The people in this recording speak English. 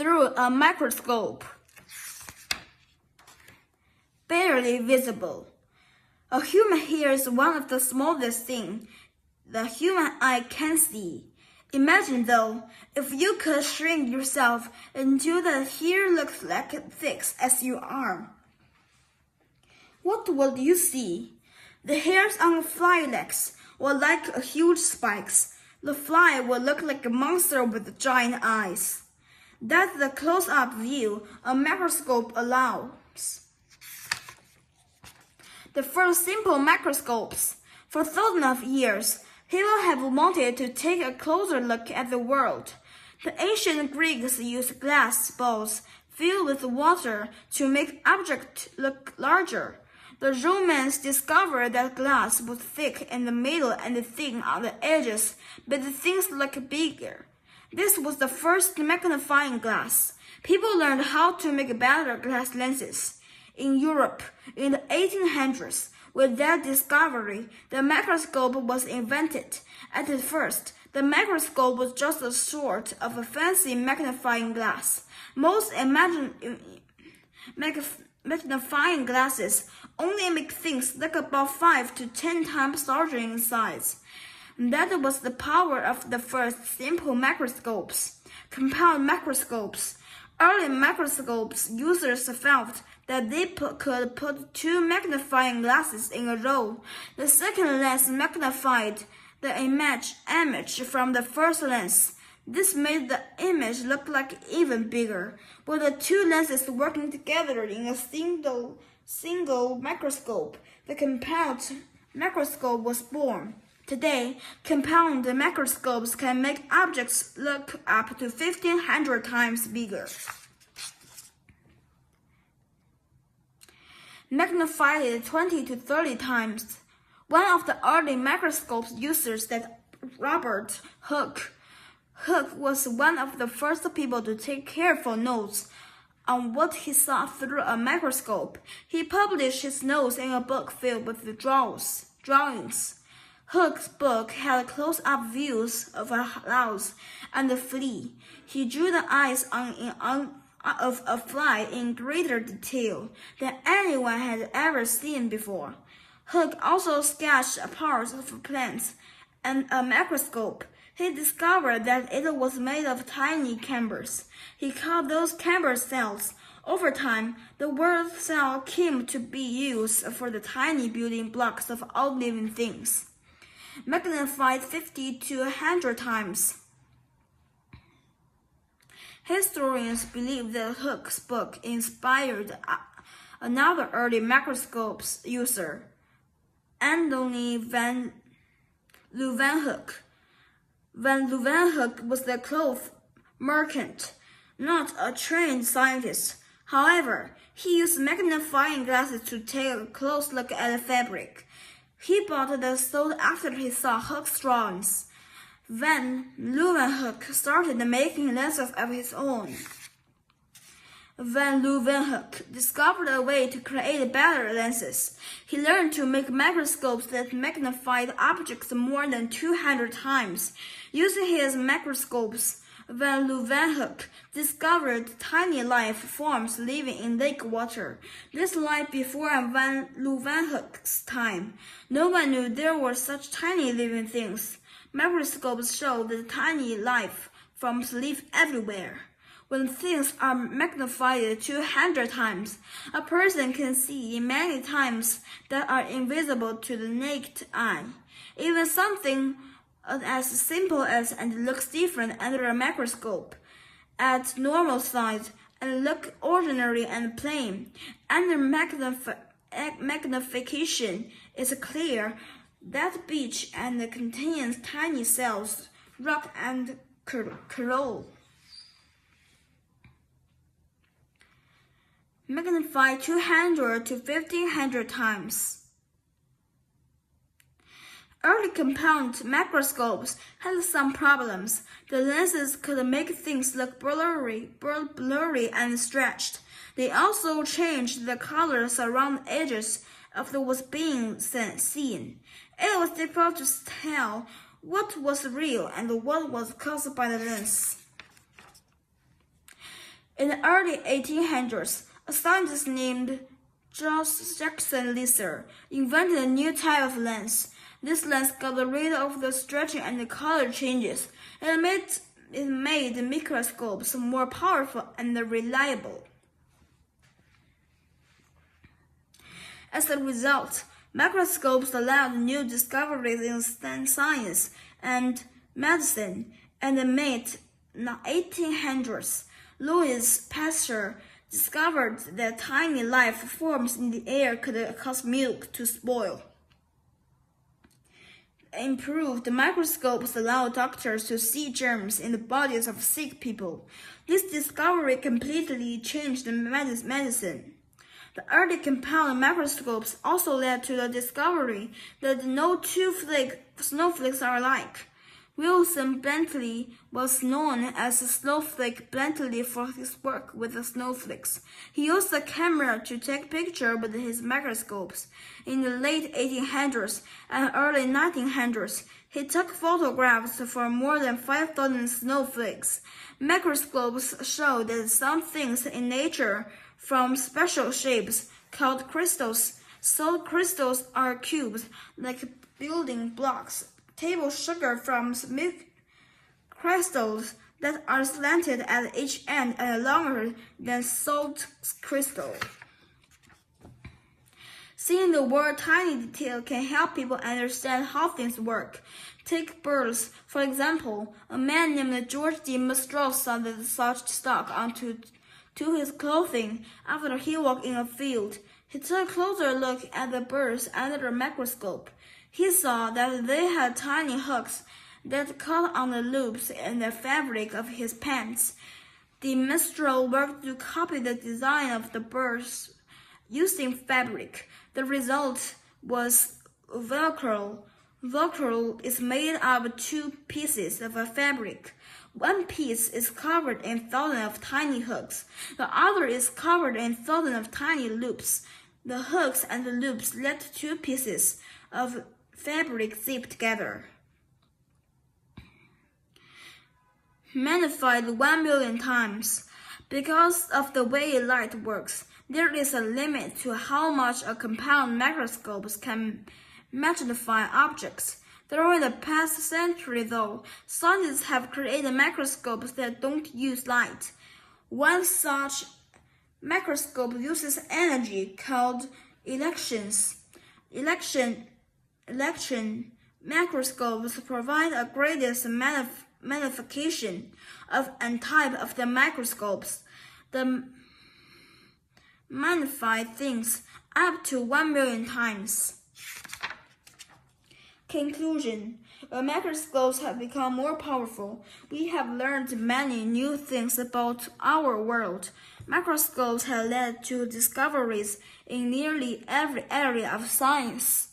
through a microscope. Barely visible. A human hair is one of the smallest things the human eye can see. Imagine though, if you could shrink yourself until the hair looks like thick as you are. What would you see? The hairs on the fly legs were like huge spikes. The fly would look like a monster with giant eyes. That's the close-up view a microscope allows. The first simple microscopes. For thousands of years, people have wanted to take a closer look at the world. The ancient Greeks used glass balls filled with water to make objects look larger. The Romans discovered that glass was thick in the middle and thin on the edges, but things look bigger. This was the first magnifying glass. People learned how to make better glass lenses. In Europe, in the 1800s, with that discovery, the microscope was invented. At first, the microscope was just a sort of a fancy magnifying glass. Most magnifying glasses only make things look about 5 to 10 times larger in size. That was the power of the first simple microscopes. Compound microscopes. Early microscopes users felt that they could put two magnifying glasses in a row. The second lens magnified the image from the first lens. This made the image look like even bigger. With the two lenses working together in a single microscope, the compound microscope was born. Today, compound microscopes can make objects look up to 1,500 times bigger. Magnified 20 to 30 times. One of the early microscope users that Robert Hooke. Hooke was one of the first people to take careful notes on what he saw through a microscope. He published his notes in a book filled with drawings. Hooke's book had close-up views of a louse and a flea. He drew the eyes of a fly in greater detail than anyone had ever seen before. Hooke also sketched parts of plants and a microscope. He discovered that it was made of tiny chambers. He called those chambers cells. Over time, the word cell came to be used for the tiny building blocks of all living things. Magnified 50 to 100 times. Historians believe that Hooke's book inspired another early microscope user, Antony van Leeuwenhoek. Van Leeuwenhoek was a cloth merchant, not a trained scientist. However, he used magnifying glasses to take a close look at the fabric. He bought the suit after he saw Hooke's drawings. Van Leeuwenhoek started making lenses of his own. Van Leeuwenhoek discovered a way to create better lenses. He learned to make microscopes that magnified objects more than 200 times. Using his microscopes, Van Leeuwenhoek discovered tiny life forms living in lake water. This life before Van Leeuwenhoek's time. No one knew there were such tiny living things. Microscopes show that tiny life forms live everywhere. When things are magnified 200 times, a person can see many times that are invisible to the naked eye. Even something as simple as and looks different under a microscope at normal size and look ordinary and plain. Under magnification is clear that beach and contains tiny cells, rock and coral. Magnify 200 to 1,500 times. Early compound microscopes had some problems. The lenses could make things look blurry and stretched. They also changed the colors around the edges of what was being seen. It was difficult to tell what was real and what was caused by the lens. In the early 1800s, a scientist named George Jackson Lisser invented a new type of lens. This lens got rid of the stretching and the color changes. It made the microscopes more powerful and reliable. As a result, microscopes allowed new discoveries in science and medicine. In the mid-1800s, Louis Pasteur discovered that tiny life forms in the air could cause milk to spoil. Improved microscopes allow doctors to see germs in the bodies of sick people. This discovery completely changed medicine. The early compound microscopes also led to the discovery that no two snowflakes are alike. Wilson Bentley was known as Snowflake Bentley for his work with the snowflakes. He used a camera to take pictures with his microscopes. In the late 1800s and early 1900s, he took photographs for more than 5,000 snowflakes. Microscopes show that some things in nature form special shapes called crystals. So crystals are cubes, like building blocks. Table sugar forms milk crystals that are slanted at each end and longer than salt crystal. Seeing the word tiny detail can help people understand how things work. Take birds, for example. A man named George D. Mistral added such stock onto his clothing after he walked in a field. He took a closer look at the birds under a microscope. He saw that they had tiny hooks that caught on the loops in the fabric of his pants. De Mistral worked to copy the design of the birds using fabric. The result was Velcro. Velcro is made of two pieces of a fabric. One piece is covered in thousands of tiny hooks. The other is covered in thousands of tiny loops. The hooks and the loops let two pieces of fabric zip together. Magnified 1 million times. Because of the way light works, there is a limit to how much a compound microscope can magnify objects. During the past century, though, scientists have created microscopes that don't use light. One such microscope uses energy called electrons. Electron microscopes provide a greatest magnification of any type of the microscopes. They magnify things up to 1 million times. Conclusion. As microscopes have become more powerful, we have learned many new things about our world. Microscopes have led to discoveries in nearly every area of science.